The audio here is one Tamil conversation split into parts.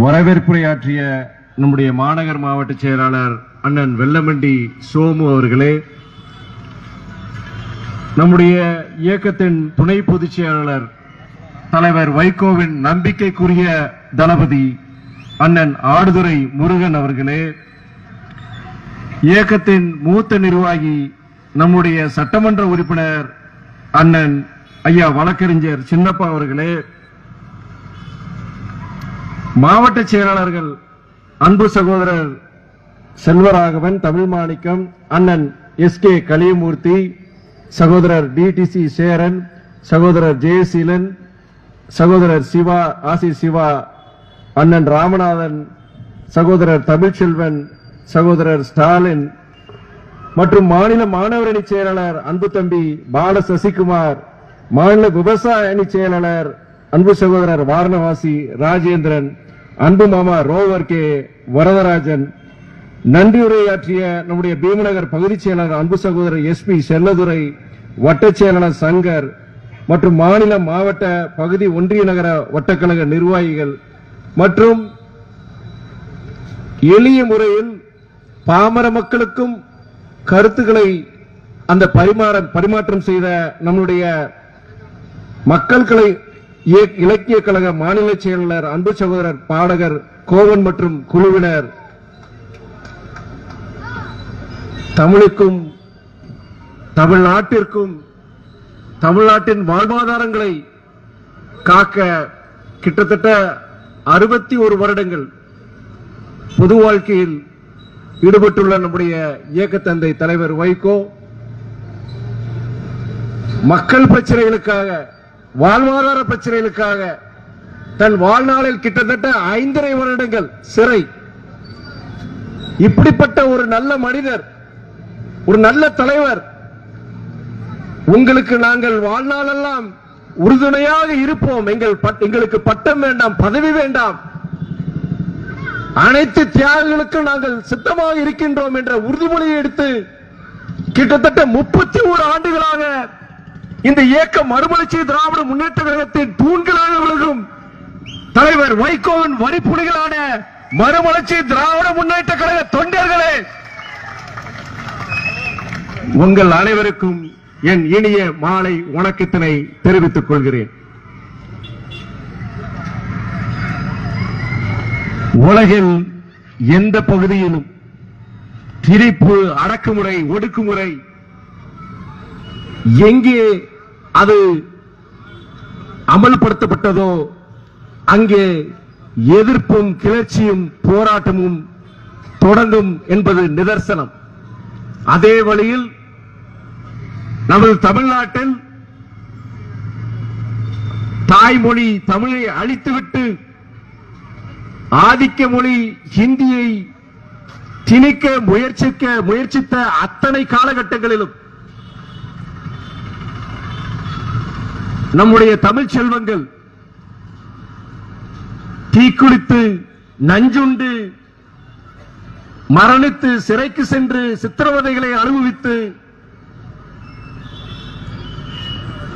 வரவேற்புரையாற்றிய நம்முடைய மாநகர் மாவட்ட செயலாளர் அண்ணன் வெல்லமண்டி சோமு அவர்களே, நம்முடைய இயக்கத்தின் துணை பொதுச் செயலாளர் தலைவர் வைகோவின் நம்பிக்கைக்குரிய தளபதி அண்ணன் ஆடுதுறை முருகன் அவர்களே, இயக்கத்தின் மூத்த நிர்வாகி நம்முடைய சட்டமன்ற உறுப்பினர் அண்ணன் ஐயா வழக்கறிஞர் சின்னப்பா அவர்களே, மாவட்ட செயலாளர்கள் அன்பு சகோதரர் செல்வராகவன், தமிழ் மாணிக்கம், அண்ணன் எஸ்.கே. கலியமூர்த்தி, சகோதரர் டிடிசி சேரன், சகோதரர் ஜெயசீலன், சகோதரர் சிவா ஆசி சிவா, அண்ணன் ராமநாதன், சகோதரர் தமிழ்ச்செல்வன், சகோதரர் ஸ்டாலின் மற்றும் மாநில மாணவர் அணி செயலாளர் அன்பு தம்பி பால சசிகுமார், மாநில விவசாய அணி செயலாளர் அன்பு சகோதரர் வாரணவாசி ராஜேந்திரன், அன்பு மாமா ரோவர் கே வரதராஜன், நன்றியுரையாற்றிய நம்முடைய பீமநகர் பகுதி செயலாளர் அன்பு சகோதரர் எஸ்.பி. செல்லதுரை, வட்டச் செயலாளர் சங்கர் மற்றும் மாநில மாவட்ட பகுதி ஒன்றிய நகர வட்டக்கழக நிர்வாகிகள் மற்றும் எளிய முறையில் பாமர மக்களுக்கும் கருத்துக்களை அந்த பரிமாற்றம் செய்த நம்முடைய மக்கள் கலை இலக்கிய கழக மாநில செயலாளர் அன்பு சகோதரர் பாடகர் கோவன் மற்றும் குழுவினர், தமிழுக்கும் தமிழ்நாட்டிற்கும் தமிழ்நாட்டின் வாழ்வாதாரங்களை காக்க கிட்டத்தட்ட 61 வருடங்கள் பொது வாழ்க்கையில் ஈடுபட்டுள்ள நம்முடைய இயக்கத்தந்தை தலைவர் வைகோ மக்கள் பிரச்சனைகளுக்காக, வாழ்வாதார பிரச்சனைகளுக்காக தன் வாழ்நாளில் கிட்டத்தட்ட 5.5 வருடங்கள் சிறை. இப்படிப்பட்ட ஒரு நல்ல மனிதர், ஒரு நல்ல தலைவர், உங்களுக்கு நாங்கள் வாழ்நாளெல்லாம் உறுதுணையாக இருப்போம், எங்களுக்கு பட்டம் வேண்டாம், பதவி வேண்டாம், அனைத்து தியாகங்களுக்கும் நாங்கள் சித்தமாக இருக்கின்றோம் என்ற உறுதிமொழியை எடுத்து கிட்டத்தட்ட 31 ஆண்டுகளாக இந்த இயக்கம் மறுமலர்ச்சி திராவிட முன்னேற்ற கழகத்தின் தூண்களாக விளங்கும் தலைவர் வைகோவின் வரிப்புலிகளான மறுமலர்ச்சி திராவிட முன்னேற்ற கழக தொண்டர்களே, உங்கள் அனைவருக்கும் என் இனிய மாலை வணக்கத்தினை தெரிவித்துக் கொள்கிறேன். உலகில் எந்த பகுதியிலும் திரிப்பு, அடக்குமுறை, ஒடுக்குமுறை எங்கே அது அமல்படுத்தப்பட்டதோ அங்கே எதிர்ப்பும் கிளர்ச்சியும் போராட்டமும் தொடங்கும் என்பது நிதர்சனம். அதே வழியில் நமது தமிழ்நாட்டில் தாய்மொழி தமிழை அழித்துவிட்டு ஆதிக்க மொழி ஹிந்தியை திணிக்க முயற்சித்த அத்தனை காலகட்டங்களிலும் நம்முடைய தமிழ் செல்வங்கள் தீக்குளித்து, நஞ்சுண்டு, மரணித்து, சிறைக்கு சென்று சித்திரவதைகளை அனுபவித்து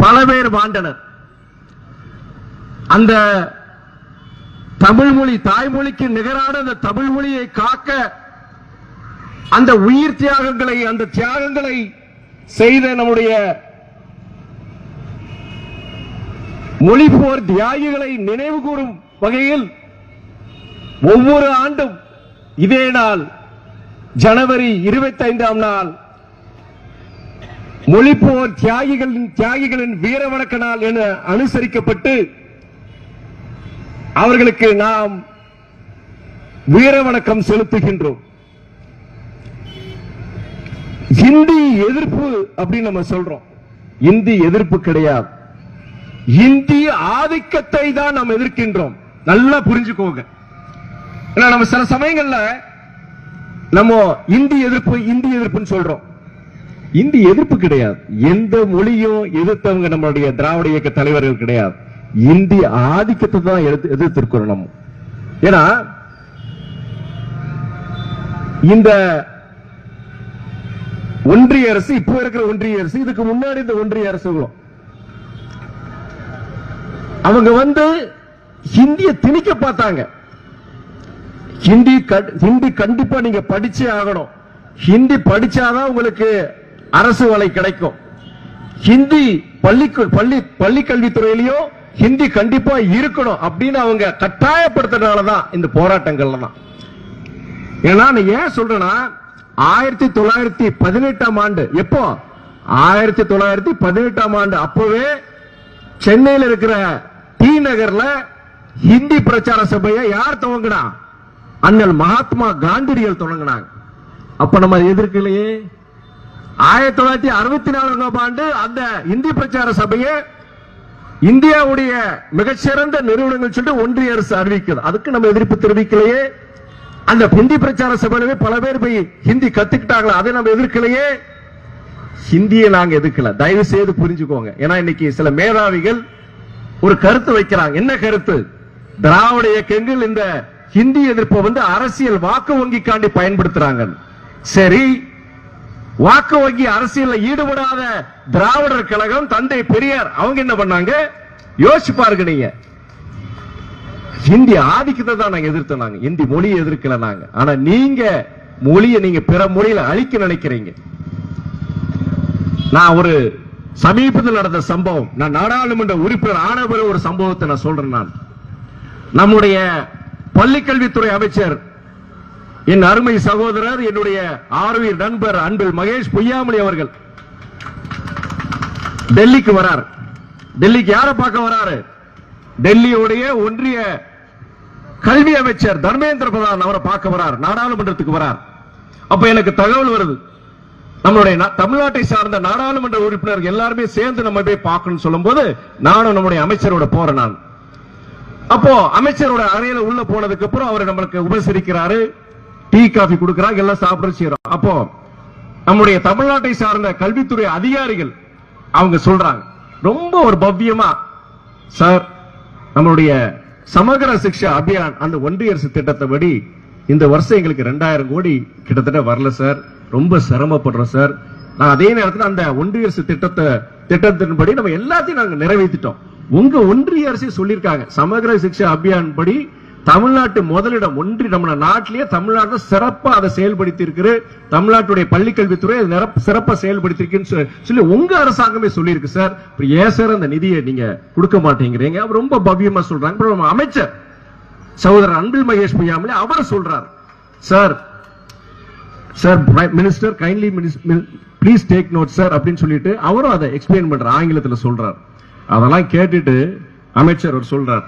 பல பேர் மாண்டனர். அந்த தமிழ் மொழி, தாய்மொழிக்கு நிகரான அந்த தமிழ் மொழியை காக்க அந்த உயிர் தியாகங்களை, அந்த தியாகங்களை செய்த நம்முடைய மொழிபோர் தியாகிகளை நினைவு கூறும் வகையில் ஒவ்வொரு ஆண்டும் இதே நாள் ஜனவரி 25ஆம் நாள் மொழிபோர் தியாகிகளின் வீர வணக்க நாள் என அனுசரிக்கப்பட்டு அவர்களுக்கு நாம் வீர வணக்கம் செலுத்துகின்றோம். இந்தி எதிர்ப்பு அப்படின்னு நம்ம சொல்றோம். இந்தி எதிர்ப்பு கிடையாது, இந்தி ஆதிக்கத்தை தான் நாம் எதிர்க்கின்றோம். நல்லா புரிஞ்சுக்கோங்க. நம்ம சில சமயங்கள்ல நம்ம இந்தி எதிர்ப்புன்னு சொல்றோம். இந்தி எதிர்ப்பு கிடையாது. எந்த மொழியும் எதிர்த்தவங்க நம்மளுடைய திராவிட இயக்க தலைவர்கள் கிடையாது. இந்தி ஆதிக்கத்தை தான் எதிர்த்திருக்கிறோம் நம்ம. ஏன்னா இந்த ஒன்றிய அரசு, இப்போ இருக்கிற ஒன்றிய அரசு, இதுக்கு முன்னாடி இந்த ஒன்றிய அரசுகளும் அவங்க ஹிந்திய திணிக்க பார்த்தாங்க. ஹிந்தி கண்டிப்பா நீங்க படிச்சே ஆகணும். ஹிந்தி படிச்சாதான் உங்களுக்கு அரசு வேலை கிடைக்கும். ஹிந்தி பள்ளி கல்வித்துறையிலையும் ஹிந்தி கண்டிப்பா இருக்கணும் அப்படின்னு அவங்க கட்டாயப்படுத்துறதுனாலதான் இந்த போராட்டங்கள்ல தான். ஏன்னா ஏன் சொல்றேன்னா 1918ஆம் ஆண்டு, எப்போ 1918ஆம் ஆண்டு அப்பவே சென்னையில் இருக்கிற டி நகர்ல ஹிந்தி பிரச்சார சபையை யார் துவங்கினா? அண்ணல் மகாத்மா காந்தியடிகள் தொடங்கினாங்க. அப்ப நம்ம எதிர்க்கலையே. 1964ஆம் ஆண்டு அந்த இந்தி பிரச்சார சபையை இந்தியாவுடைய மிகச்சிறந்த நிறுவனங்கள் சொல்லிட்டு ஒன்றிய அரசு அறிவிக்குது. அதுக்கு நம்ம எதிர்ப்பு தெரிவிக்கலையே. அந்த ஹிந்தி பிரச்சார சபையில பல பேர் போய் ஹிந்தி கத்துக்கிட்டாங்களா, அதை நம்ம எதிர்க்கலையே. ஹிந்தியை நாங்க எதிர்க்கல, தயவு செய்து புரிஞ்சுக்கோங்க. ஏன்னா இன்னைக்கு சில மேதாவிகள் ஒரு கருத்து வைக்கிறாங்க. என்ன கருத்து? திராவிட இயக்கங்கள் இந்த ஹிந்தி எதிர்ப்பை அரசியல் வாக்கு வங்கிக்காண்டி பயன்படுத்துறாங்க. சரி, வாக்கு வங்கி அரசியல் ஈடுபடாத திராவிடர் கழகம், தந்தை பெரியார் அவங்க என்ன பண்ணாங்க? யோசிச்சு பாருங்க. நீங்க ஹிந்தி ஆதிக்கத்தை தான் நாங்க எதிர்த்தோம், ஹிந்தி மொழியை எதிர்க்கல நாங்க. ஆனா நீங்க மொழியை நீங்க பிற மொழியில அழிக்க நினைக்கிறீங்க. நான் ஒரு சமீபத்தில் நடந்த சம்பவம், நான் நாடாளுமன்ற உறுப்பினர் ஆன பிறகு ஒரு சம்பவத்தை நான் சொல்றேன். நான் நம்முடைய பள்ளிக்கல்வித்துறை அமைச்சர், என் அருமை சகோதரர், என்னுடைய ஆர்வீர் நண்பர் அன்பில் மகேஷ் பொய்யாமொழி அவர்கள் டெல்லிக்கு வரார். டெல்லிக்கு யாரை பார்க்க வராரு? டெல்லியுடைய ஒன்றிய கல்வி அமைச்சர் தர்மேந்திர பிரதான் அவரை பார்க்க வரார், நாடாளுமன்றத்துக்கு வரார். அப்ப எனக்கு தகவல் வருது, நம்மளுடைய தமிழ்நாட்டை சார்ந்த நாடாளுமன்ற உறுப்பினர் எல்லாருமே சேர்ந்து நம்ம போய் பார்க்கணும்னு சொல்லும் போது நானும் நம்முடைய அமைச்சரோட போறேன். நான் அப்போ அமைச்சரோட அறையில உள்ள போனதுக்கு அப்புறம் அவர் நம்மளுக்கு உபசரிக்கிறாரு, டீ காபி கொடுக்கிறாங்க, எல்லாம் சாப்பிட செய்யறோம். அப்போ நம்முடைய தமிழ்நாட்டை சார்ந்த கல்வித்துறை அதிகாரிகள் அவங்க சொல்றாங்க ரொம்ப ஒரு பவ்யமா, சார் நம்மளுடைய சமகர சிக்ஷா அபியான் அந்த ஒன்றிய அரசு திட்டத்தைப்படி இந்த வருஷம் எங்களுக்கு 2000 கோடி கிட்டத்தட்ட வரல சார், ரொம்ப சிரமப்படுறோம் சார். நான் அதே நேரத்தில் அந்த ஒன்றிய அரசு திட்டத்தின்படி நம்ம எல்லாத்தையும் நாங்க நிறைவேற்றிட்டோம். உங்க ஒன்றிய அரசு சொல்லியிருக்காங்க சமகர சிக்ஷா அபியான் படி தமிழ்நாட்டு முதலிடம், நம்ம நாட்டிலேயே தமிழ்நாடு சிறப்பா அதை செயல்படுத்தி இருக்கு, தமிழ்நாட்டுடைய பள்ளிக்கல்வித்துறை சிறப்பா செயல்படுத்தி இருக்குன்னு சொல்லி உங்க அரசாங்கமே சொல்லியிருக்கு சார். ஏன் சார் அந்த நிதியை நீங்க கொடுக்க மாட்டேங்கிறீங்க? ரொம்ப பவ்யமா சொல்றாங்க. அமைச்சர் சகோதரர் அன்பில் மகேஷ் பொய்யாமொழி அவர் சொல்றார், sir minister kindly please take note sir அப்படின்னு சொல்லிட்டு அவரும் அதை எக்ஸ்பிளைன் பண்றார், ஆங்கிலத்தில் சொல்றார். அதெல்லாம் கேட்டுட்டு அமைச்சர் அவர் சொல்றார்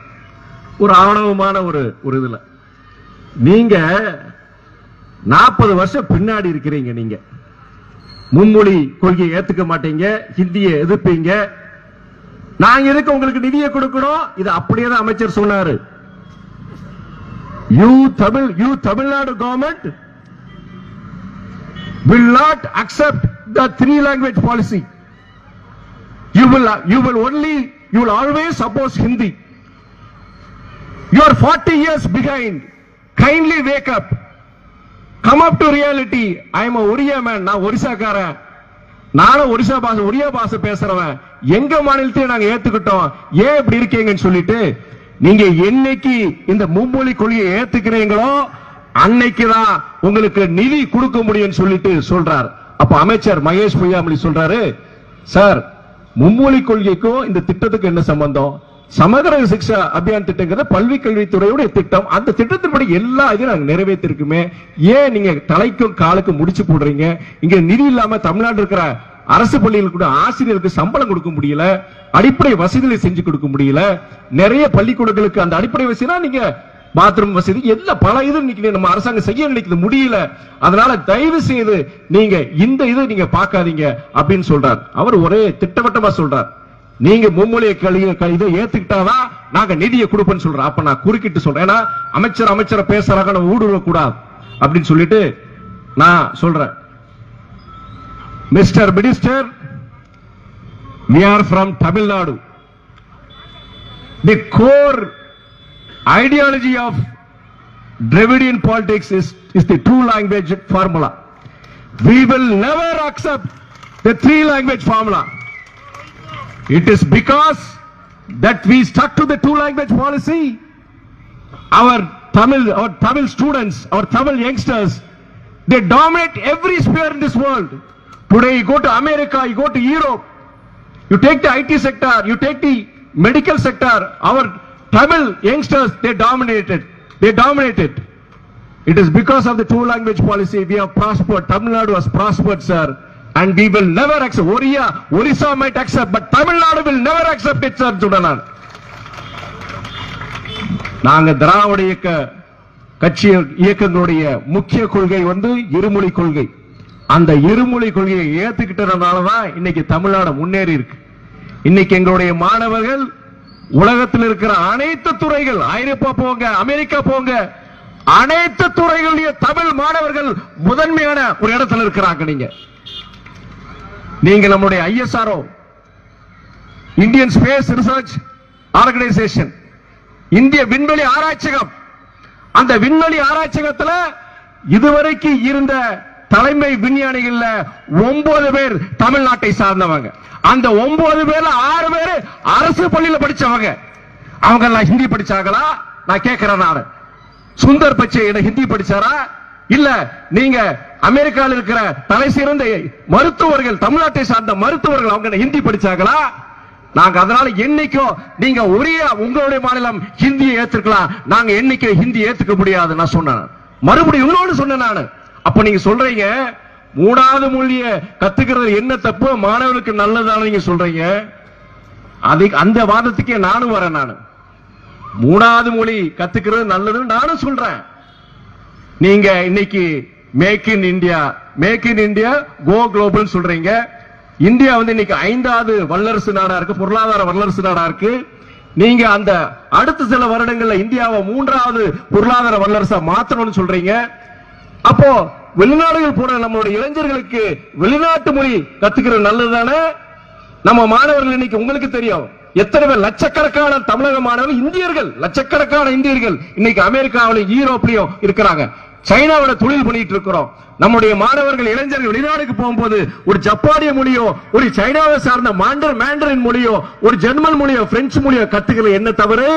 ஒரு ஆணவமான ஒரு இதுல, நீங்க 40 வருஷம் பின்னாடி இருக்கிறீங்க, நீங்க மும்மொழி கொள்கையை ஏத்துக்க மாட்டீங்க, ஹிந்தியை எதிர்ப்பீங்க, நாங்க எதுக்கு உங்களுக்கு நிதியை கொடுக்கணும்? இது அப்படியே தான் அமைச்சர் சொன்னாரு. You Tamil Nadu government will not accept the 3 language policy. You will always oppose Hindi. You are 40 years behind. Kindly wake up. Come up to reality. I am a Oriya man. நான் ஒரிசாக்காரன், நானும் ஒரியா பாஷை பேசுறவன். எங்க மாநிலத்தையும் நாங்க ஏத்துக்கிட்டோம், ஏன் இப்படி இருக்கீங்கன்னு சொல்லிட்டு நீங்க என்னைக்கு இந்த மும்மொழி கொள்கையை ஏத்துக்கிறீங்களோ அன்னைக்குதான் உங்களுக்கு நிதி கொடுக்க முடியும் சொல்லிட்டு சொல்றார். அப்ப அமைச்சர் மகேஷ் பொய்யாமொழி சொல்றாரு, சார் மும்மொழி கொள்கைக்கும் இந்த திட்டத்துக்கு என்ன சம்பந்தம்? சமகர சிக்ஷா அபியான் திட்டங்கிறது பல்வி கல்வித்துறையுடைய திட்டம், அந்த திட்டத்தின்படி எல்லா இதையும் நாங்க நிறைவேற்றிருக்குமே, ஏன் நீங்க தலைக்கும் காலுக்கும் முடிச்சு போடுறீங்க? இங்க நிதி இல்லாம தமிழ்நாடு இருக்கிற அரசு பள்ளிகள் கூட ஆசிரியருக்கு சம்பளம் கொடுக்க முடியல, அடிப்படை வசதிகளை செஞ்சு கொடுக்க முடியல, நிறைய பள்ளிக்கூடங்களுக்கு அந்த அடிப்படை வசதினா நீங்க பாத்ரூம் வசதி எல்லாம் பல இது நம்ம அரசாங்கம் செய்ய நினைக்கிறது முடியல. அதனால தயவு செய்து நீங்க இந்த இதை நீங்க பார்க்காதீங்க அப்படின்னு சொல்றார். அவர் ஒரே திட்டவட்டமா சொல்றார், நீங்க மும்மொழியை இதை ஏத்துக்கிட்டாதான் நாங்க நிதியை கொடுப்பேன்னு சொல்றோம். அப்ப நான் குறுக்கிட்டு சொல்றேன், ஏன்னா அமைச்சரை பேசுறாங்க, நம்ம ஊடுருவ கூடாது அப்படின்னு சொல்லிட்டு நான் சொல்றேன், Mr. Minister, we are from Tamil Nadu. The core ideology of Dravidian politics is the 2 language formula. We will never accept the 3 language formula. It is because that we stuck to the 2 language policy. our Tamil students, our Tamil youngsters, they dominate every sphere in this world. Today you go to America, you go to Europe, you take the IT sector, you take the medical sector, our Tamil youngsters, they dominated. It is because of the two language policy we have prospered. Tamil Nadu has prospered, sir, and we will never accept. Orissa might accept, but Tamil Nadu will never accept it, sir. நாங்க திராவிட கட்சி இயக்கங்களுடைய முக்கிய கொள்கை இருமொழி கொள்கை. அந்த இருமொழி கொள்கையை ஏத்துக்கிட்டதுனாலதான் இன்னைக்கு தமிழ்நாடு முன்னேறி இருக்கு. இன்னைக்கு எங்களுடைய மாணவர்கள் உலகத்தில் இருக்கிற அனைத்து துறைகள், ஐரோப்பா போங்க, அமெரிக்கா போங்க, அனைத்து துறைகளுடைய தமிழ் மாணவர்கள் முதன்மையான ஒரு இடத்துல இருக்கிறாங்க. நீங்க நம்முடைய ISRO, Indian space research organisation, இந்திய விண்வெளி ஆராய்ச்சகம், அந்த விண்வெளி ஆராய்ச்சகத்துல இதுவரைக்கும் இருந்த தலைமை விஞ்ஞானிகள் 9 பேர் தமிழ்நாட்டை சார்ந்தவங்க. அந்த 9 பேர்ல 6 பேர் அரசு பள்ளியில படிச்சவங்க. அவங்க எல்லாம் ஹிந்தி படிச்சாங்களா? நான் கேட்கிறேன். நானு சுந்தர் பிச்சை ஹிந்தி படிச்சாரா? இல்ல நீங்க அமெரிக்காவில் இருக்கிற தலை சிறந்த மருத்துவர்கள், தமிழ்நாட்டை சார்ந்த மருத்துவர்கள், அவங்க ஹிந்தி படிச்சாங்களா? நாங்க அதனால என்னைக்கோ நீங்க உங்களுடைய மாநிலம் ஹிந்தியை ஏத்துக்கலாம், நாங்க என்னைக்கு ஹிந்தி ஏத்துக்க முடியாது நான் சொன்னேன். மறுபடியும் இன்னொன்னு சொன்னேன் நானு. அப்ப நீங்க சொல்றீங்க 3வது மொழியை கத்துக்கிறது என்ன தப்பு, மாணவர்களுக்கு நல்லதான நீங்க சொல்றீங்க. அந்த வாதத்துக்கே நானும் வரேன். நானு 3வது மொழி கத்துக்கிறது நல்லதுன்னு நானும் சொல்றேன். நீங்க இன்னைக்கு make in India go global சொல்றீங்க. இந்தியா இன்னைக்கு 5வது வல்லரசு நாடா இருக்கு, பொருளாதார வல்லரசு நாடா இருக்கு. நீங்க அந்த அடுத்த சில வருடங்கள்ல இந்தியாவை 3வது பொருளாதார வல்லரசா மாத்தணும்னு சொல்றீங்க. அப்போ வெளிநாடுகள் போன நம்மளுடைய இளைஞர்களுக்கு வெளிநாட்டு மொழி கத்துக்கிறது நல்லதுதானே? நம்ம மாணவர்கள் இன்னைக்கு உங்களுக்கு தெரியும் எத்தனை பேர், லட்சக்கணக்கான தமிழக மாணவர்கள், இந்தியர்கள், லட்சக்கணக்கான இந்தியர்கள் இன்னைக்கு அமெரிக்காவிலும் யூரோப்லயும் இருக்கிறாங்க. சைனாவோட தொழில் பண்ணிட்டு இருக்கிறோம். நம்முடைய மாணவர்கள் இளைஞர்கள் வெளிநாடுக்கு போகும்போது ஒரு ஜப்பானிய மொழியோ, ஒரு சைனாவை சார்ந்த மாண்டரின் மொழியோ, ஒரு ஜெர்மன் மொழியோ, பிரெஞ்சு மொழியோ கத்துக்கிறது என்ன தவறு?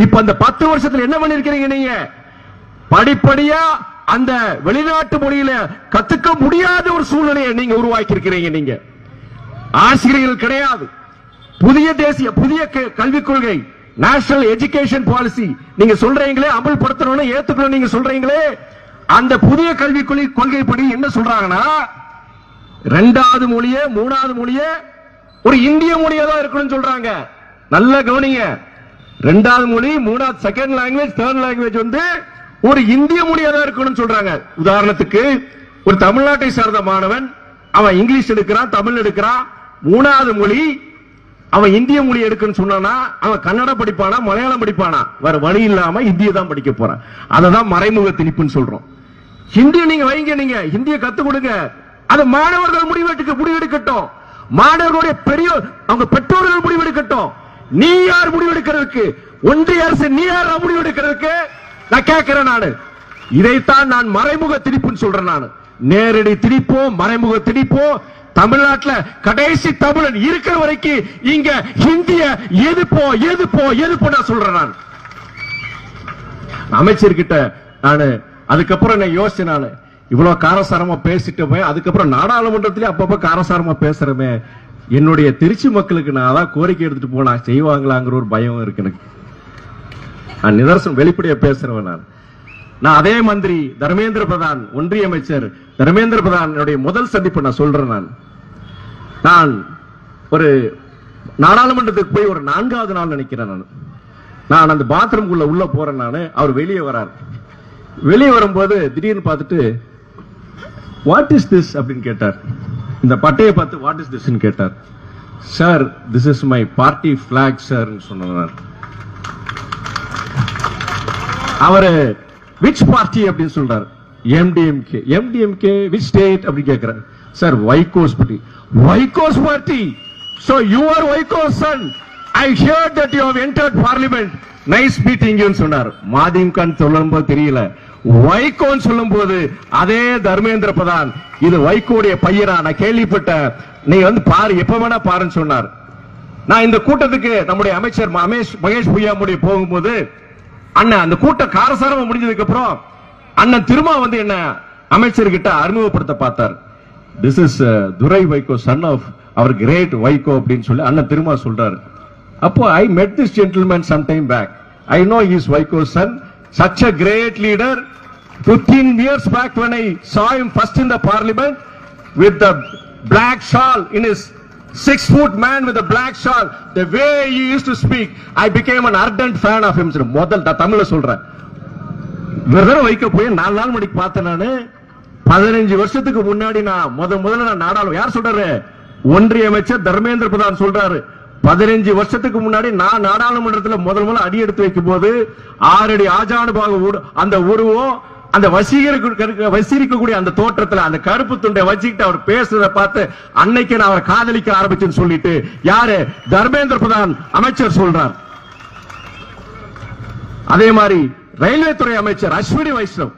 இப்ப அந்த 10 வருஷத்துல என்ன பண்ணிருக்கீங்க? நீங்க படிப்படியா அந்த வெளிநாட்டு மொழியில கத்துக்க முடியாத ஒரு சூழ்நிலையை நீங்க உருவாக்கி இருக்கிறீங்க. நீங்க ஆசிரியர்கள் கிடையாது. புதிய கல்விக் கொள்கை, நேஷனல் எஜுகேஷன் பாலிசி நீங்க சொல்றீங்களே, அமல்படுத்தணும்னு ஏத்துக்கணும் நீங்க சொல்றீங்களே, அந்த புதிய கல்விக் கொள்கைப்படி என்ன சொல்றாங்கன்னா 2வது மொழியே 3வது மொழியே ஒரு இந்திய மொழியா தான் இருக்கணும்னு சொல்றாங்க. நல்ல கவனிங்க. 2வது மொழி, 3வது செகண்ட் லாங்குவேஜ், தேர்ட் லாங்குவேஜ் ஒரு இந்திய மொழியா தான் இருக்கணும்னு சொல்றாங்க. உதாரணத்துக்கு ஒரு தமிழ்நாட்டை சார்ந்த மாணவன் அவன் இங்கிலீஷ் எடுக்கிறான், தமிழ் எடுக்கிறான், 3வது மொழி அவன் இந்திய மொழி எடுக்கணும்னு சொன்னா அவன் கன்னடம் படிப்பானா, மலையாளம் படிப்பானா? வேற வழி இல்லாம ஹிந்தியை தான் படிக்க போறான். அததான் மறைமுக திணிப்புன்னு சொல்றோம். ஹிந்தியை நீங்க வைங்க, நீங்க ஹிந்தியை கத்து கொடுங்க. அது மாணவர்கள் முடிவெடுக்கட்டும். மாணவர்களுடைய பெரியோர், அவங்க பெற்றோர்கள் முடிவெடுக்கட்டும். நீ யார் முடிவெடுக்கிறதுக்கு? ஒன்றிய அரசு நீ யார் முடிவெடுக்கிறதுக்கு? நான் கேட்கிறேன். நானு இதைத்தான் நான் மறைமுக திணிப்புன்னு சொல்றேன். நான் நேரடி திணிப்போ மறைமுக திணிப்போ தமிழ்நாட்டில் கடைசி தமிழன் இருக்கிற வரைக்கும் இங்க ஹிந்திய எதுப்போ நான் சொல்றேன். நான் அமைச்சர்கிட்ட நானு அதுக்கப்புறம் என்ன யோசிச்சு, நானு இவ்வளவு காரசாரமா பேசிட்டு போய் அதுக்கப்புறம் நாடாளுமன்றத்திலே அப்பப்ப காரசாரமா பேசுறமே, என்னுடைய திருச்சி மக்களுக்கு நான் அதான் கோரிக்கை எடுத்துட்டு போனா செய்வாங்களாங்கிற ஒரு பயம் இருக்கு எனக்கு. நான் நிதர்சனம் வெளிப்படையா பேசுறவன். நான் அதே மந்திரி தர்மேந்திர பிரதான், ஒன்றிய அமைச்சர் தர்மேந்திர பிரதான் முதல் சந்திப்பு நான் சொல்றேன். நான் ஒரு நாடாளுமன்றத்துக்கு போய் ஒரு 4வது நாள் நினைக்கிறேன். நான் அந்த பாத்ரூம் உள்ள போறேன். அவர் வெளியே வரார். வெளியே வரும்போது திடீர்னு பார்த்துட்டு வாட் இஸ் திஸ் அப்படின்னு கேட்டார். இந்த பட்டையை பார்த்து வாட் இஸ் திஸ் கேட்டார். Sir, this is my party black sir சொன்னார். அவரு விச் பார்ட்டி அப்படின்னு சொல்றாரு. எம்டிஎம்கே விச் ஸ்டேட் அப்படி கேட்கிறார். Sir, Vaiko's party. So you are Vaiko's son. I heard that you have entered parliament. Nice meeting you சொன்னார். மாதிம்கான் சொல்லும்போது தெரியல, வைகோன்னு சொல்லும்போது அதே தர்மேந்திர பிரதான் இது வைகோடைய பையனா நான் கேள்விப்பட்ட, நீ பாரு, எப்ப வேணா பாருன்னு சொன்னார். நான் இந்த கூட்டத்துக்கு நம்முடைய அமைச்சர் மகேஷ் பொய்யாமொழி போகும்போது அண்ணன் அந்த கூட்டம் காரசாரமா முடிஞ்சதுக்கு அப்புறம் அண்ணன் திரும்ப வந்து என்ன அமைச்சர்கிட்ட அறிமுகப்படுத்த பார்த்தார். This is Durai Vaiko, son of our great Vaiko அப்படின்னு சொல்லி அண்ணன் திரும்ப சொல்றாரு. அப்போ ஐ met this gentleman some time back. I know he is Vaiko's son, such a great leader. 15 years back when I saw him first in the parliament with the black shawl in his 6-foot man with a black shawl, the way he used to speak, I became an ardent fan of him. முதல் தமிழ்ல சொல்றேன். வெறும் வைக்க போய் 4 நாள் மணிக்கு பார்த்தேன். நானு 15 வருஷத்துக்கு முன்னாடி நான் முதல்ல நான் நாடாளுமன்ற யார் சொல்றாரு, ஒன்றிய அமைச்சர் தர்மேந்திர பிரதான் சொல்றாரு. 15 வருஷத்துக்கு முன்னாடி நான் நாடாளுமன்றத்தில் முதல்ல அடி எடுத்து வைக்கும் போது 6 அடி ஆஜானுபாக அந்த உருவம், அந்த வசீகரிக்கக்கூடிய அந்த தோற்றத்துல அந்த கருப்பு துண்டை வச்சுக்கிட்டு அவர் பேசுறத பார்த்து அன்னைக்கு நான் அவரை காதலிக்க ஆரம்பிச்சுன்னு சொல்லிட்டு யாரு, தர்மேந்திர பிரதான் அமைச்சர் சொல்றார். அதே மாதிரி ரயில்வே துறை அமைச்சர் அஸ்வினி வைஷ்ணவ்,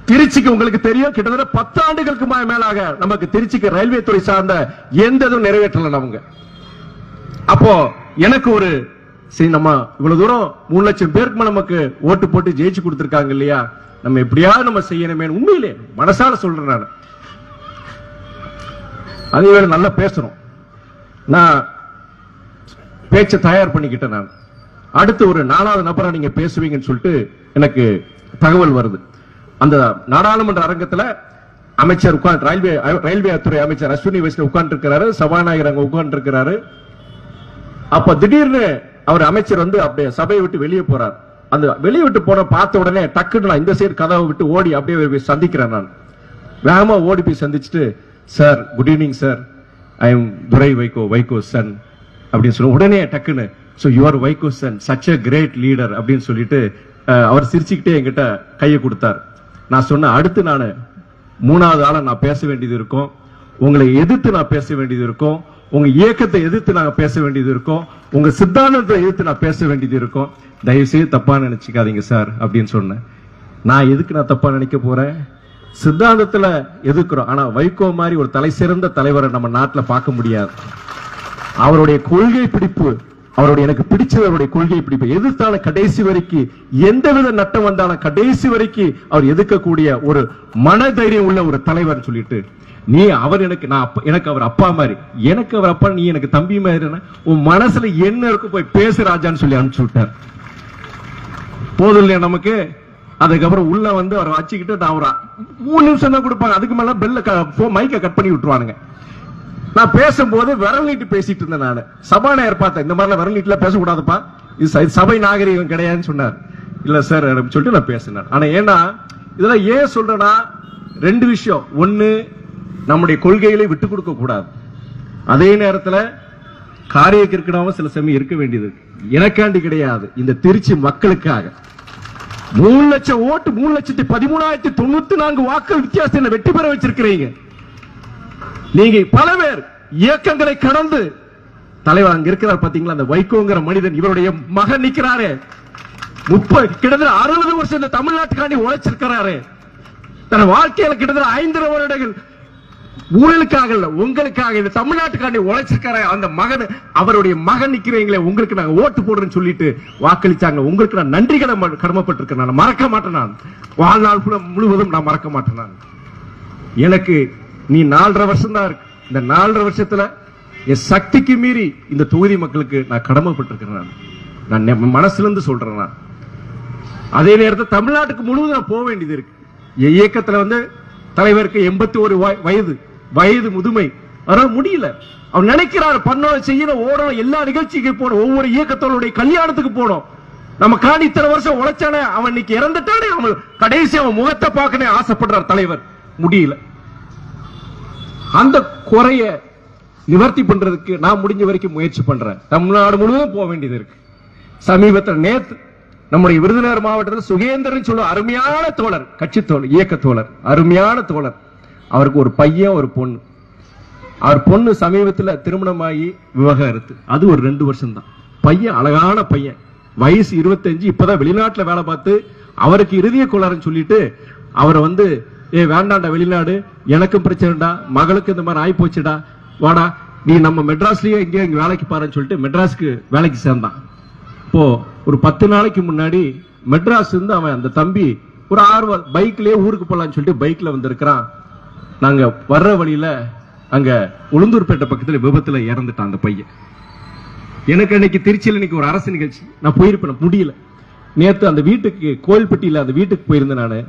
திருச்சிக்கு உங்களுக்கு தெரியும் கிட்டத்தட்ட 10 ஆண்டுகளுக்கு மேலாக நமக்கு திருச்சிக்கு ரயில்வே துறை சார்ந்த எந்த இதுவும் நிறைவேற்றல அவங்க. அப்போ எனக்கு ஒரு சரி, நம்ம இவ்வளவு தூரம் 3 லட்சம் பேருக்கு நமக்கு ஓட்டு போட்டு ஜெயிச்சு கொடுத்திருக்காங்க இல்லையா, நம்ம எப்படியாவது நம்ம செய்யணுமே உண்மையிலே மனசால சொல்றேன். நான் அதே வேளை நல்லா பேசணும். நான் பேச்ச தயார் பண்ணிக்கிட்டேன். நான் அடுத்து ஒரு 4வது நபரா நீங்க பேசுவீங்கன்னு சொல்லிட்டு எனக்கு தகவல் வருது. அந்த நாடாளுமன்ற அரங்கத்துல அமைச்சர் ரயில்வே துறை அமைச்சர் அஸ்வினி வைஷ்ணவ் உட்கார்ந்து இருக்கிறாரு, சபாநாயகர் அங்க உட்கார்ந்து இருக்கிறாரு. அப்ப திடீர்னு அவர் அமைச்சர் வந்து அப்படியே சபையை விட்டு வெளியே போறார். அந்த வெளியே விட்டு போன பார்த்த உடனே டக்குன்னு நான் இந்த சைடு கதவை விட்டு ஓடி அப்படியே சந்திக்கிறேன். நான் வேகமா ஓடி போய் சந்திச்சுட்டு, sir good evening sir, I am Durai Vaiko son அப்படின்னு சொல்ல உடனே டக்குன்னு, so you are Vaiko son, such a great leader அப்படின்னு சொல்லிட்டு அவர் சிரிச்சுக்கிட்டே என்கிட்ட கையை கொடுத்தார். நான் சொன்ன அடுத்து நான் 3வது ஆளா நான் பேச வேண்டியது இருக்கும், உங்களை எதிர்த்து நான் பேச வேண்டியது இருக்கும், உங்க இயக்கத்தை எதிர்த்து நாங்க பேச வேண்டியது இருக்கும், உங்க சித்தாந்தத்தை எதிர்த்து நான் பேச வேண்டியது இருக்கும். தயவு செய்து தப்பா நினைச்சுக்காதீங்க சார் அப்படின்னு சொன்னேன். நான் எதுக்கு நான் தப்பா நினைக்க போறேன், சித்தாந்தத்துல எதிர்க்கிறோம். ஆனா வைகோ மாதிரி ஒரு தலை சிறந்த தலைவரை நம்ம நாட்டுல பார்க்க முடியாது. அவருடைய கொள்கை பிடிப்பு, அவருடைய எனக்கு பிடிச்சது அவருடைய கொள்கை பிடிப்பு. எதிர்த்தாலும் கடைசி வரைக்கும் எந்தவித நட்டம் வந்தாலும் கடைசி வரைக்கும் அவர் எதிர்க்கக்கூடிய ஒரு மனதைரியம் உள்ள ஒரு தலைவர் சொல்லிட்டு, நீ அவர் எனக்கு அவர் அப்பா மாதிரி, எனக்கு அவர் அப்பா, நீ எனக்கு தம்பி மாதிரி, உன் மனசுல என்ன இருக்கு போய் பேசு ராஜான்னு சொல்லி அனுப்பிச்சு விட்டார். போதும் இல்லையா நமக்கு. அதுக்கப்புறம் உள்ள வந்து அவர் வச்சுக்கிட்டு நான் ஒரு 3 நிமிஷம் தான் கொடுப்பாங்க, அதுக்கு மேல பெல்ல மைக்க கட் பண்ணி விட்டுருவானுங்க. நான் பேசும்போது விரல் நீட்டு பேசிட்டு இருந்தேன். நான் சபாநாயகர் பார்த்தேன், இந்த மாதிரிலாம் விரல் நீட்டுல பேசக்கூடாதுப்பா, இது சபை நாகரிகம் கிடையாதுன்னு சொன்னார். இல்ல சார் சொல்லிட்டு நான் பேசினேன். ஆனா ஏன்னா இதெல்லாம் ஏன் சொல்றேன்னா 2 விஷயம். ஒண்ணு, நம்முடைய கொள்கைகளை விட்டு கொடுக்க கூடாது. அதே நேரத்தில் காரிய கிற்கடாம சில சமயம் இருக்க வேண்டியது. எனக்காண்டி கிடையாது, இந்த திருச்சி மக்களுக்காக. 3 லட்சம் ஓட்டு, 3,13,094 வாக்குகள் வித்தியாசத்தில் வெற்றி பெற வச்சிருக்கிறீங்க. நீங்க பல பேர் இயக்கங்களை கடந்து தலைவர் அங்க இருக்கிறார் பாத்தீங்களா, அந்த வைகோங்கிற மனிதன், இவருடைய மகன் நிக்கிறாரு. கிட்டத்தட்ட 60 வருஷம் இந்த தமிழ்நாட்டுக்காண்டி உழைச்சிருக்கிறாரு. தன் வாழ்க்கையில கிட்டத்தட்ட 5 வருடங்கள் ஊழலுக்காக இல்ல, உங்களுக்காக இந்த தமிழ்நாட்டுக்காண்டி உழைச்சிருக்கிற அந்த மகன், அவருடைய மகன் நிக்கிறீங்களே, உங்களுக்கு நாங்க ஓட்டு போடுறேன்னு சொல்லிட்டு வாக்களிச்சாங்க. உங்களுக்கு நான் நன்றி கடமைப்பட்டிருக்கேன். நான் மறக்க மாட்டேன். நான் வாழ்நாள் முழுவதும் நான் மறக்க மாட்டேன். நான் எனக்கு நீ 4.5 வருஷம் தான் இருக்கு. இந்த 4.5 வருஷத்துல என் சக்திக்கு மீறி இந்த தொகுதி மக்களுக்கு நான் கடமைப்பட்டிருக்கிறேன். நான் மனசுல இருந்து சொல்றேன். நான் அதே நேரத்தில் தமிழ்நாட்டுக்கு முழுவதும் நான் போக வேண்டியது இருக்கு. இயக்கத்துல வந்து தலைவருக்கு 81 வயது முதுமை, அதனால முடியல. அவர் நினைக்கிறார் பண்ணணும், செய்யணும், ஓடணும், எல்லா நிகழ்ச்சிக்கு போகணும், ஒவ்வொரு இயக்கத்தோடைய கல்யாணத்துக்கு போனோம். நம்ம காணி இத்தனை வருஷம் உழைச்சானே, அவன் இன்னைக்கு இறந்துட்டானே, அவன் கடைசி அவன் முகத்தை பார்க்கணும் ஆசைப்படுறார் தலைவர், முடியல. அந்த குறைய நிவர்த்தி பண்றதுக்கு நான் முடிஞ்ச வரைக்கும் முயற்சி பண்றேன். தமிழ்நாடு முழுவதும் போக வேண்டியது இருக்கு. சமீபத்தில் நேத்து நம்முடைய விருதுநகர் மாவட்டத்தில் சுகேந்திரன் சொல்ல அருமையான தோழர், கட்சி தோழர், இயக்க தோழர், அருமையான தோழர். அவருக்கு ஒரு பையன் ஒரு பொண்ணு. அவர் பொண்ணு சமீபத்தில் திருமணமாகி விவாகரத்து. அது ஒரு 2 வருஷம் தான். பையன் அழகான பையன், வயசு 25, இப்பதான் வெளிநாட்டுல வேலை பார்த்து அவருக்கு இருதய கோளாறுன்னு சொல்லிட்டு அவரை வந்து வேண்டாண்டா வெளிநாடு, எனக்கும் பிரச்சனைடா, மகளுக்கு இந்த மாதிரி ஆகி போச்சுடா, வாடா நீ நம்ம மெட்ராஸ்லயே இங்க வேலைக்கு பாருன்னு சொல்லிட்டு மெட்ராஸ்க்கு வேலைக்கு சேர்ந்தான். இப்போ ஒரு 10 நாளைக்கு முன்னாடி மெட்ராஸ் இருந்து அவன் அந்த தம்பி ஒரு 6 பைக்லயே ஊருக்கு போலான்னு சொல்லிட்டு பைக்ல வந்திருக்கிறான். நாங்க வர்ற வழியில அங்க உளுந்தூர்பேட்டை பக்கத்துல விபத்துல இறந்துட்டான் அந்த பையன். எனக்கு அன்னைக்கு திருச்சியில் இன்னைக்கு ஒரு அரசு நிகழ்ச்சி, நான் போயிருப்பேன், முடியல. நேத்து அந்த வீட்டுக்கு கோயில்பட்டியில அந்த வீட்டுக்கு போயிருந்தேன். நானு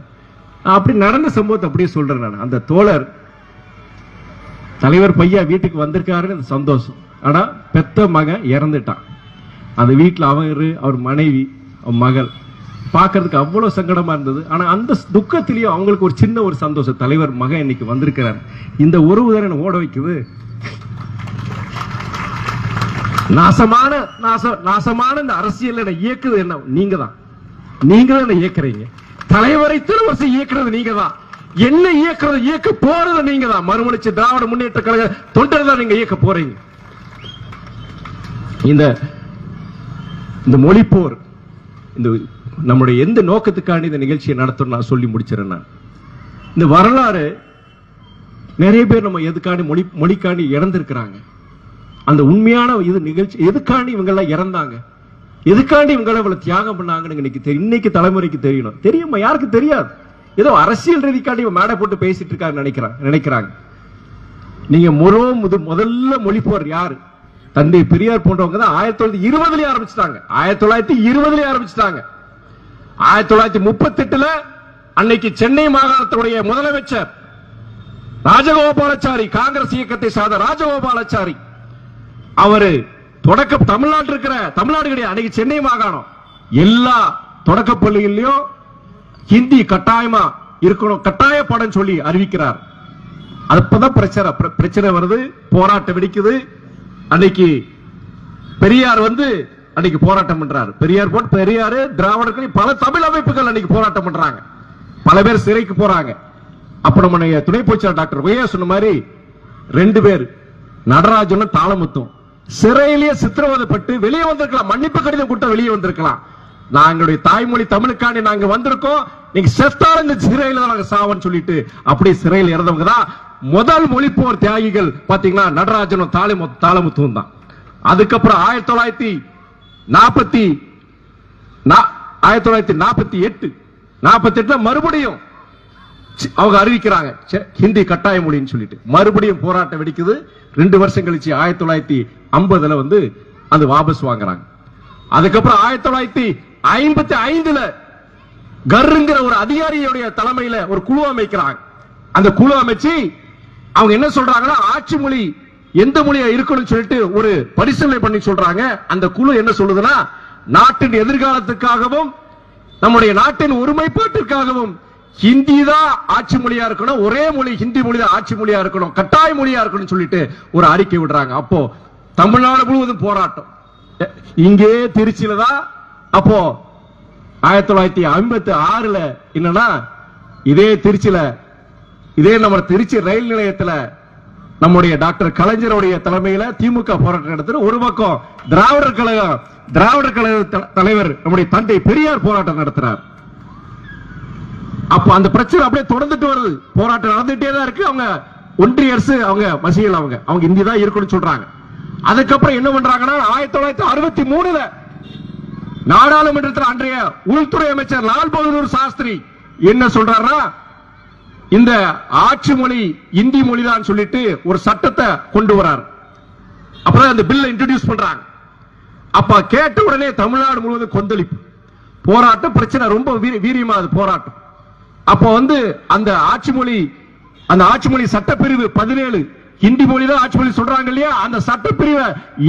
அப்படி நடந்த சம்பவத்தை அப்படியே சொல்றேன். நான் அந்த தோழர் தலைவர் பையன் வீட்டுக்கு வந்திருக்காருன்னு சந்தோஷம். ஆனா பெத்த மகன் இறந்துட்டான். அந்த வீட்டுல அவர் மனைவி, மகள் பாக்குறதுக்கு அவ்வளவு சங்கடமா இருந்தது. ஆனா அந்த துக்கத்திலயும் அவங்களுக்கு ஒரு சின்ன ஒரு சந்தோஷம், தலைவர் மகன் இன்னைக்கு வந்திருக்கிறார். இந்த உறவு தானே ஓட வைக்குது. நாசமான இந்த அரசியல் இயக்குது என்ன? நீங்க தான் இயக்குறீங்க. தலைவரை இத்தனை வருஷம் இயக்குறது நீங்க தான். என்ன இயக்குறது, இயக்க போறது நீங்க தான். மறுமலர்ச்சி திராவிட முன்னேற்ற கழக தொண்டர் தான் நீங்க இயக்க போறீங்க. இந்த மொழிப்போர், இந்த நம்முடைய எந்த நோக்கத்துக்காண்டி இந்த நிகழ்ச்சியை நடத்தணும் நான் சொல்லி முடிச்சிடறேன். நான் இந்த வரலாறு நிறைய பேர் நம்ம எதுக்காண்டி மொழிக்காண்டி இறந்திருக்கிறாங்க. அந்த உண்மையான இது நிகழ்ச்சி எதுக்காண்டி இவங்க எல்லாம் இறந்தாங்க, எதுக்காண்டி இவங்க இவ்வளவு தியாகம் பண்ணாங்கன்னு இன்னைக்கு தலைமுறைக்கு தெரியணும். தெரியுமா? யாருக்கு தெரியாது. ஏதோ அரசியல் ரீதிக்காண்டி மேடை போட்டு பேசிட்டு இருக்காங்க நினைக்கிறாங்க. நீங்க முதல்ல மொழிப்போர் யாரு? தந்தை பெரியார் போன்றவங்க தான் 1920 ஆரம்பிச்சிட்டாங்க. 1920 ஆரம்பிச்சிட்டாங்க. 1938 அன்னைக்கு சென்னை மாகாணத்துடைய முதலமைச்சர் ராஜகோபாலாச்சாரி, காங்கிரஸ் இயக்கத்தை சார்ந்த ராஜகோபாலாச்சாரி, அவரு தமிழ்நாடு கிடையாது, அன்னைக்கு சென்னை மாகாணம் எல்லா தொடக்க பள்ளிகளிலும் ஹிந்தி கட்டாயமா இருக்கணும், கட்டாய பாடம் சொல்லி அறிவிக்கிறார். அப்பதான் பிரச்சனை வருது, போராட்டம் வெடிக்குது. அன்னைக்கு பெரியார் அன்னைக்கு போராட்டம் பண்றாரு. பெரியாரு திராவிடர்கள் பல தமிழ் அமைப்புகள் அன்னைக்கு போராட்டம் பண்றாங்க. பல பேர் சிறைக்கு போறாங்க. அப்ப நம்ம துணை பொதுச்செயலாளர் டாக்டர் ஒய்யா சொன்ன மாதிரி 2 பேர், நடராஜனும் தாளமுத்தும், சிறையிலேயே சித்திரவதைப்பட்டு வெளியே வந்திருக்கலாம். மன்னிப்பு கடிதம் கொடுத்த வெளியே வந்திருக்கலாம். நாங்களுடைய தாய்மொழி தமிழுக்காண்டி நாங்க வந்திருக்கோம், நீங்க செத்தாலும் இந்த சிறையில தான் நாங்க சாவன்னு சொல்லிட்டு அப்படியே சிறையில் இறந்தவங்க தான் முதல் மொழிப்போர் தியாகிகள். பாத்தீங்கன்னா நடராஜனும் தாளமுத்துவும் தான். அதுக்கப்புறம் 1948 மறுபடியும் அவங்க அறிவிக்கிறாங்க ஹிந்தி கட்டாய மொழின்னு சொல்லிட்டு. மறுபடியும் போராட்டம் வெடிக்குது. 2 வருஷம் கழிச்சு 1950 அது வாபஸ் வாங்குறாங்க. அதுக்கப்புறம் 1955 கர்ங்கிற ஒரு அதிகாரியுடைய தலைமையில ஒரு குழு அமைக்கிறாங்க. அந்த குழு அமைச்சு அவங்க என்ன சொல்றாங்கன்னா, ஆட்சி மொழி எந்த மொழியா இருக்கணும்னு சொல்லிட்டு ஒரு பரிசீலனை பண்ணி சொல்றாங்க. அந்த குழு என்ன சொல்லுதுன்னா, நாட்டின் எதிர்காலத்துக்காகவும் நம்முடைய நாட்டின் ஒருமைப்பாட்டிற்காகவும் ஹிந்தி தான் ஆட்சி மொழியா இருக்கணும், ஒரே மொழி ஹிந்தி மொழி தான் ஆட்சி மொழியா இருக்கணும், கட்டாய மொழியா இருக்கணும் சொல்லிட்டு ஒரு அறிக்கை விடுறாங்க. அப்போ தமிழ்நாடு முழுவதும் போராட்டம். இங்கே திருச்சியில தான் அப்போ 1956 என்னன்னா, இதே திருச்சியில, இதே நம்ம திருச்சி ரயில் நிலையத்தில் நம்முடைய டாக்டர் கலைஞருடைய தலைமையில திமுக போராட்டம் நடத்துற. ஒரு பக்கம் திராவிடர் கழக தலைவர் நம்முடைய தந்தை பெரியார் போராட்டம் நடத்துறார். அப்ப அந்த பிரச்சனை அப்படியே தொடர்ந்துட்டு வருது. போராட்டம் நடந்துட்டே தான் இருக்கு. அவங்க ஒன்றிய அரசு, அவங்க மசியல், அவங்க இந்தி தான் இருக்கணும்னு சொல்றாங்க. அதுக்கப்புறம் என்ன பண்றாங்கன்னா, 1963 நாடாளுமன்றத்தில் அன்றைய உள்துறை அமைச்சர் லால் பகதூர் சாஸ்திரி என்ன சொல்றாருன்னா, இந்த ஆட்சி மொழி இந்தி மொழிதான் சொல்லிட்டு ஒரு சட்டத்தை கொண்டு வரார். அப்பதான் அந்த பில்லை இன்ட்ரோடியூஸ் பண்றாங்க. அப்ப கேட்ட உடனே தமிழ்நாடு முழுவதும் கொந்தளிப்பு, போராட்டம், பிரச்சனை ரொம்ப வீரியமா போராட்டம். அப்ப அந்த ஆட்சி மொழி சட்டப்பிரிவு 17 ஹிந்தி மொழி தான் ஆட்சி மொழி சொல்றாங்க இல்லையா, அந்த சட்டப்பிரிவை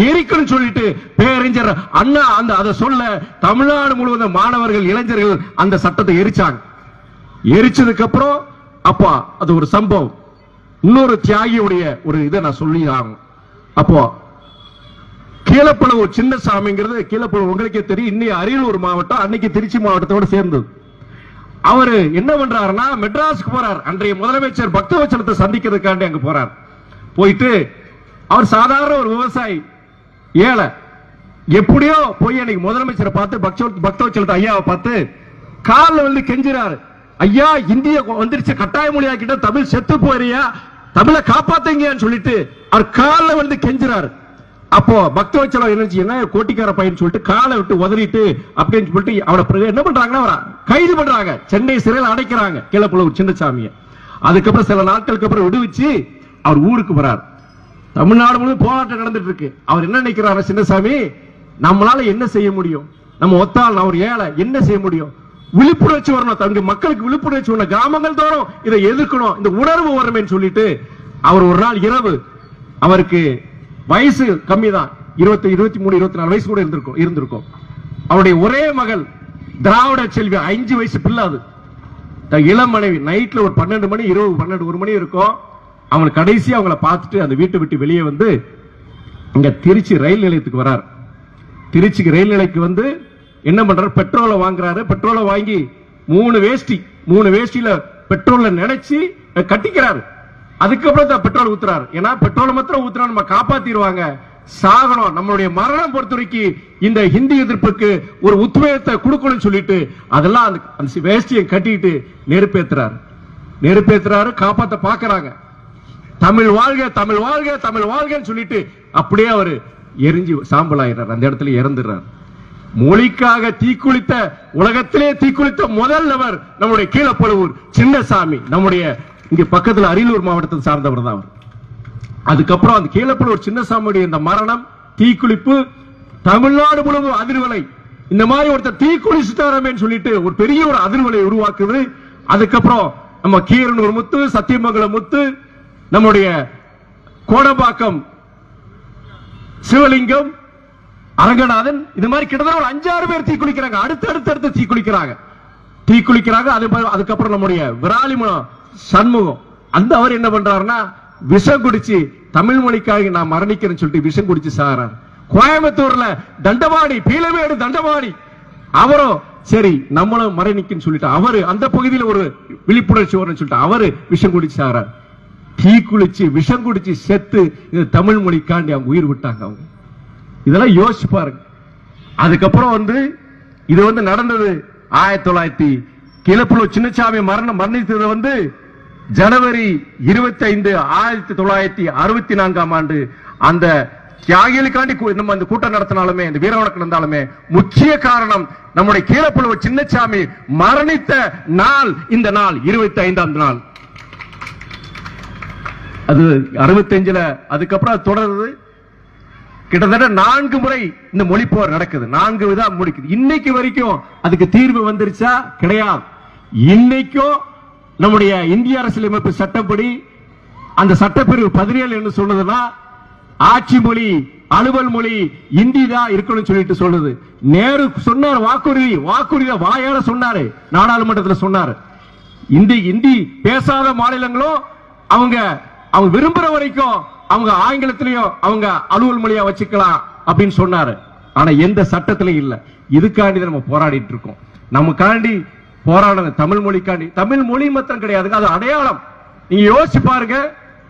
எரிக்கணும் சொல்லிட்டு பேரறிஞர் அண்ணா அதை சொல்ல தமிழ்நாடு முழுவதும் மாணவர்கள், இளைஞர்கள் அந்த சட்டத்தை எரிச்சாங்க. எரிச்சதுக்கு அப்புறம் அப்பா அது ஒரு சம்பவம். இன்னொரு தியாகியுடைய ஒரு இதை நான் சொல்லி ஆகும். அப்போ கீழப்பளவு சின்னசாமிங்கிறது, கீழப்பளவு உங்களுக்கே தெரியும், இன்னைக்கு அரியலூர் மாவட்டம், அன்னைக்கு திருச்சி மாவட்டத்தோட சேர்ந்தது. அவரு என்ன பண்றாருன்னா, மெட்ராஸுக்கு போறார். அன்றைய முதலமைச்சர் பக்தவச்சலத்தை சந்திக்கிறதுக்காண்டி அங்க போறார். போயிட்டு அவர் சாதாரண ஒரு விவசாயி, ஏழை, எப்படியோ போய் அன்னைக்கு முதலமைச்சரை பார்த்து பக்தவச்சலத்தை ஐயாவை பார்த்து காலில் கெஞ்சிறாரு. ஐயா, இந்திய வந்துருச்சு, கட்டாய மொழியாக்கிட்ட தமிழ் செத்து போறியா, தமிழை காப்பாத்தீங்கன்னு சொல்லிட்டு அவர் காலில் கெஞ்சிறாரு. அப்போ பக்தவச்சலம் என்ன கோட்டிக்கார பையன் சொல்லிட்டு காலை விட்டு உதறிட்டு அப்படின்னு சொல்லிட்டு அவனை என்ன பண்றாங்கன்னா அவரை கைது பண்றாங்க, சென்னை சிறையில் அடைக்கிறாங்க கீழப்புலூர் சின்னசாமியை. அதுக்கப்புறம் சில நாட்களுக்கு அப்புறம் விடுவிச்சு அவர் ஊருக்கு வரார். தமிழ்நாடு முழுவதும் போராட்டம் நடந்துட்டு இருக்கு. அவர் என்ன நினைக்கிறாரு, சின்னசாமி நம்மளால என்ன செய்ய முடியும், நம்ம ஒத்தால் ஒரு ஏழை என்ன செய்ய முடியும், விழிப்புணர்ச்சி வரணும், தங்க மக்களுக்கு விழிப்புணர்ச்சி வரணும், கிராமங்கள் தோறும் இதை எதிர்க்கணும், இந்த உணர்வு வருமே சொல்லிட்டு அவர் ஒரு நாள் இரவு, அவருக்கு வயசு கம்மி தான், 23, 24 வயசு கூட இருந்திருக்கும். அவருடைய ஒரே மகள் திராவிட செல்வி 5 வயசு பிள்ளை, அது இளம் மனைவி. நைட்ல ஒரு 12 மணி, இரவு 12, 1 மணி இருக்கும். அவங்க கடைசி அவங்கள பார்த்துட்டு அந்த வீட்டை விட்டு வெளியே வந்து இங்க திருச்சி ரயில் நிலையத்துக்கு வரார். திருச்சிக்கு ரயில் நிலையத்துக்கு வந்து என்ன பண்றாரு, பெட்ரோலை வாங்குறாரு. பெட்ரோலை வாங்கி 3 வேஷ்டியில பெட்ரோல நினைச்சு கட்டிக்கிறாரு. அதுக்கப்புறம் தான் பெட்ரோல் ஊத்துறாரு. ஏன்னா பெட்ரோல் மாத்திரம் ஊத்துறா நம்ம காப்பாத்திடுவாங்க, சாகணும், நம்மளுடைய மரணம் பொறுத்த வரைக்கும் இந்த ஹிந்தி எதிர்ப்புக்கு ஒரு உத்வேகத்தை கொடுக்கணும்னு சொல்லிட்டு அதெல்லாம் அந்த வேஷ்டியை கட்டிட்டு நெருப்பேத்துறாரு. காப்பாத்த பாக்குறாங்க. தமிழ் வாழ்க, தமிழ் வாழ்க, தமிழ் வாழ்கன்னு சொல்லிட்டு அப்படியே அவரு எரிஞ்சு சாம்பல் ஆயிடுறார். அந்த இடத்துல இறந்துடுறார். மொழிக்காக தீக்குளித்த, உலகத்திலே தீக்குளித்த முதல் நபர் நம்முடைய கீழப்புலூர் சின்னசாமி. நம்முடைய இங்க பக்கத்துல அரியலூர் மாவட்டத்தை சார்ந்தவர் தான் அவர். அதுக்கப்புறம் அந்த கீழப்புலூர் சின்னசாமியுடைய இந்த மரணம், தீக்குளிப்பு தமிழ்நாடு முழுவதும் அதிர்வலை. இந்த மாதிரி ஒருத்தர் தீக்குளிச்சுட்டாரமேன்னு சொல்லிட்டு ஒரு பெரிய ஒரு அதிர்வலை உருவாக்குது. அதுக்கப்புறம் நம்ம கீரனூர் முத்து, சத்தியமங்கலம் முத்து, நம்முடைய கோடம்பாக்கம் சிவலிங்கம், அரங்கநாதன், இது மாதிரி கிட்டத்தட்ட ஒரு 5-6 பேர் தீக்குளிக்கிறாங்க. அடுத்து தீக்குளிக்கிறாங்க. அதுக்கப்புறம் நம்முடைய விராலிமலம் சண்முகம், அந்த அவர் என்ன பண்றாருன்னா விஷம் குடிச்சு தமிழ் மொழிக்காக நான் மரணிக்கிறேன்னு சொல்லிட்டு விஷம் குடிச்சு சாகிறார். கோயம்புத்தூர்ல தண்டபாணி, பீலமேடு தண்டபாணி, அவரும் சரி நம்மளும் மரணிக்குன்னு சொல்லிட்டு அவரு அந்த பகுதியில் ஒரு விழிப்புணர்ச்சி வரும்னு சொல்லிட்டு அவரு விஷம் குடிச்சு சாகிறார். தீக்குளிச்சு விஷம் குடிச்சு செத்து இந்த தமிழ் மொழிக்காண்டி அவங்க உயிர் விட்டாங்க. அவங்க இதெல்லாம் யோசிச்சு பாருங்க. அதுக்கப்புறம் இது நடந்தது 1900 கீழப்புலூர் சின்னசாமி மரணித்தது ஜனவரி 25, 1964 ஆண்டு. அந்த தியாகிகளுக்காண்டி நம்ம இந்த கூட்டம் நடத்தினாலுமே, இந்த வீர வணக்கம் நடந்தாலுமே முக்கிய காரணம் நம்முடைய கீழப்புலூர் சின்னசாமி மரணித்த நாள். இந்த நாள் 25ஆம் நாள். அது 65ல அதுக்கப்புறம் தொடருது. கிட்டத்தட்ட 4 முறை இந்த மொழி போர் நடக்குது. 4 விதம் முடிக்குது. இன்னைக்கு வரைக்கும் அதுக்கு தீர்வு வந்துருச்சா? கிடையாது. இன்னைக்கும் நம்முடைய இந்திய அரசியலமைப்பு சட்டப்படி அந்த சட்டப்பிரிவு 17 என்ன சொல்லுதுன்னா, ஆட்சி மொழி, அலுவல் மொழி இந்தி தான் இருக்கணும் சொல்லிட்டு சொல்லுது. நேரு சொன்னார், வாக்குறுதி வாயால சொன்னாரு, நாடாளுமன்றத்தில் சொன்னாரு. இந்தி பேசாத மாநிலங்களும் அவங்க விரும்புற வரைக்கும் அவங்க ஆங்கிலத்திலையும் அவங்க அலுவல் மொழியா வச்சுக்கலாம் அப்படின்னு சொன்னாரு. ஆனா எந்த சட்டத்திலையும் இல்ல. இதுக்காண்டி நம்ம போராடிட்டு இருக்கோம். நமக்காண்டி போராடுங்க, தமிழ் மொழிக்காண்டி. தமிழ் மொழி மாத்திரம் கிடையாது, அது அடையாளம். நீங்க யோசிச்சு பாருங்க.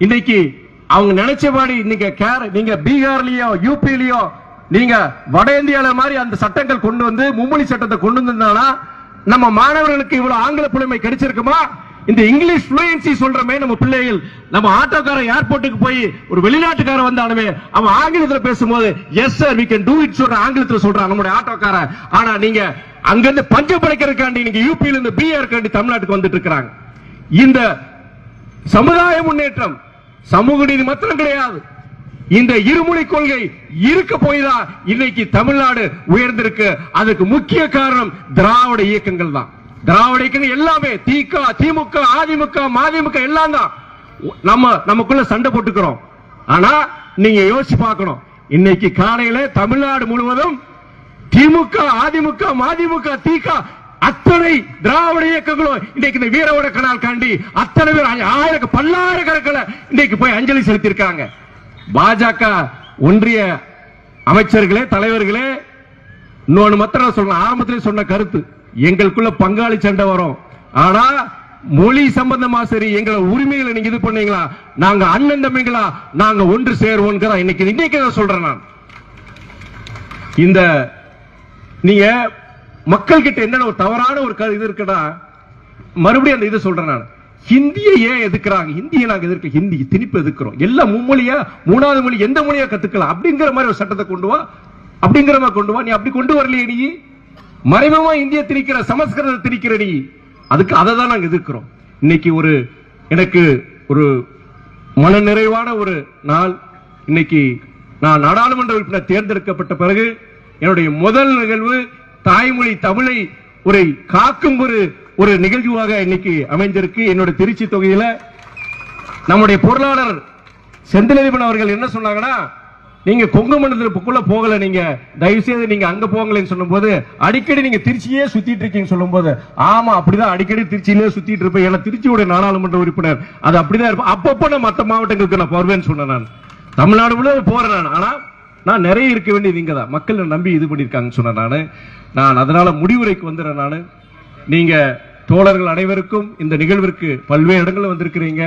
இன்னைக்கு அவங்க நினைச்சபடி நீங்க பீகார்லயோ யூபிலயோ நீங்க வட இந்தியால மாதிரி அந்த சட்டங்கள் கொண்டு வந்து மும்மொழி சட்டத்தை கொண்டு வந்திருந்தானா நம்ம மாணவர்களுக்கு இவ்வளவு ஆங்கில புலமை கிடைச்சிருக்குமா? இந்த இங்கிலீஷ் ஃப்ளூயன்சி சொல்றமே நம்ம பிள்ளைகள், நம்ம ஆட்டோக்கார ஏர்போர்ட்டுக்கு போய் ஒரு வெளிநாட்டுக்கார வந்தாலுமே அவன் ஆங்கிலத்தில் பேசும்போது yes sir we can do it சொல்ற ஆங்கிலத்தில் சொல்றான் நம்முடைய ஆட்டோக்கார. ஆனா நீங்க அங்கிருந்து பஞ்சம் படைக்கிறதுக்காண்டி நீங்க யூபியில இருந்து பிஆர்காண்டி தமிழ்நாட்டுக்கு வந்துட்டு இருக்கிறாங்க. இந்த சமுதாய முன்னேற்றம், சமூக நீதி மாத்திரம் கிடையாது, இந்த இருமொழி கொள்கை இருக்க போய்தான் இன்னைக்கு தமிழ்நாடு உயர்ந்திருக்கு. அதுக்கு முக்கிய காரணம் திராவிட இயக்கங்கள் தான். திராவிட இயக்கங்கள் எல்லாமே திமுக, அதிமுக, மதிமுக எல்லாம் தான் நமக்குள்ள சண்டை போட்டுக்கிறோம். ஆனா நீங்க யோசிச்சு பார்க்கணும். இன்னைக்கு காலையில தமிழ்நாடு முழுவதும் திமுக, அதிமுக, மதிமுக, திக அத்தனை திராவிட இயக்கங்களும் இன்னைக்கு இந்த வீரவட கனால் காண்டி அத்தனை பேர் பல்லாயிரக்கணக்கில் இன்னைக்கு போய் அஞ்சலி செலுத்தியிருக்காங்க. பாஜக ஒன்றிய அமைச்சர்களே, தலைவர்களே, இன்னொன்னு மாத்திரம் சொல்றேன், ஆரம்பத்திலே சொன்ன கருத்து, எங்களுக்குள்ள பங்காளி சண்டை வரும். ஆனா மொழி சம்பந்தமா சரி, எங்களை உரிமைகளை நீங்க இது பண்ணீங்களா, நாங்க அண்ணன் தம்பிங்களா, நாங்க ஒன்று சேருவோம். இன்னைக்கு சொல்றேன் நான். இந்த நீங்க மக்கள் கிட்ட என்ன ஒரு தவறான ஒரு இது இருக்குன்னா, மறுபடியும் அந்த இது சொல்றேன் நான். ஹிந்தியை ஏன் எதிர்க்கிறாங்க? ஹிந்தியை நாங்க எதிர்க்க, ஹிந்தி திணிப்பு எதிர்க்கிறோம். எல்லாம் மும்மொழியா, மூணாவது மொழி எந்த மொழியா கத்துக்கலாம் அப்படிங்கிற மாதிரி ஒரு சட்டத்தை கொண்டு வா, அப்படிங்கிற மாதிரி கொண்டு வா. நீ அப்படி கொண்டு வரலையே, நீ மறைமுகமா இந்திய திணிக்கிற, சமஸ்கிருதத்தை திணிக்கிற நீ. அதுக்கு அதை தான் நாங்க எதிர்க்கிறோம். இன்னைக்கு எனக்கு ஒரு மன நிறைவான ஒரு நாள். இன்னைக்கு நான் நாடாளுமன்ற உறுப்பினர் தேர்ந்தெடுக்கப்பட்ட பிறகு என்னுடைய முதல் நிகழ்வு தாய்மொழி தமிழை ஒரு காக்கும் ஒரு நிகழ்வாக இன்னைக்கு அமைந்திருக்கு. என்னோட திருச்சி தொகுதியில நம்முடைய பொருளாளர் செந்திலதிபன் அவர்கள் என்ன சொன்னாங்கன்னா, நீங்க கொங்கு மண்டலத்துக்குள்ள போகல, நீங்க தயவு செய்து நீங்க அங்க போங்களேன்னு சொல்லும்போது, அடிக்கடி நீங்க திருச்சியே சுத்திட்டு இருக்கீங்க சொல்லும்போது, ஆமா அப்படிதான் அடிக்கடி திருச்சியிலே சுத்திட்டு இருப்பேன். ஏன்னா திருச்சியோட நாடாளுமன்ற உறுப்பினர் அது அப்படிதான் இருப்பேன். அப்பப்ப நான் மற்ற மாவட்டங்களுக்கு நான் போவேன்னு சொன்னேன். நான் தமிழ்நாடு முழுவதும் போறேன். ஆனா நான் நிறைய இருக்க வேண்டியது இங்க தான். மக்கள் நம்பி இது பண்ணிருக்காங்கன்னு சொன்னேன். நான் அதனால முடிவுரைக்கு வந்துடுறேன். நான் நீங்க தோழர்கள் அனைவருக்கும் இந்த நிகழ்விற்கு பல்வேறு இடங்களில் வந்திருக்கிறீங்க.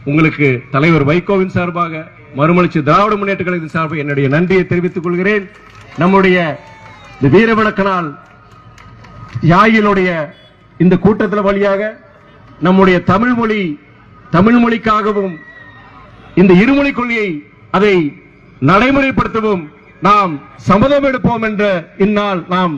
உங்களுக்கு தலைவர் வைகோவின் சார்பாக, மறுமலர்ச்சி திராவிட முன்னேற்ற கழகத்தின் சார்பாக என்னுடைய நன்றியை தெரிவித்துக் கொள்கிறேன். நம்முடைய வீரவணக்க நாள் தியாகிகளுடைய இந்த கூட்டத்தில் வழியாக நம்முடைய தமிழ் மொழிக்காகவும் இந்த இருமொழி கொள்கையை அதை நடைமுறைப்படுத்தவும் நாம் சம்மதம் எடுப்போம் என்ற இந்நாள் நாம்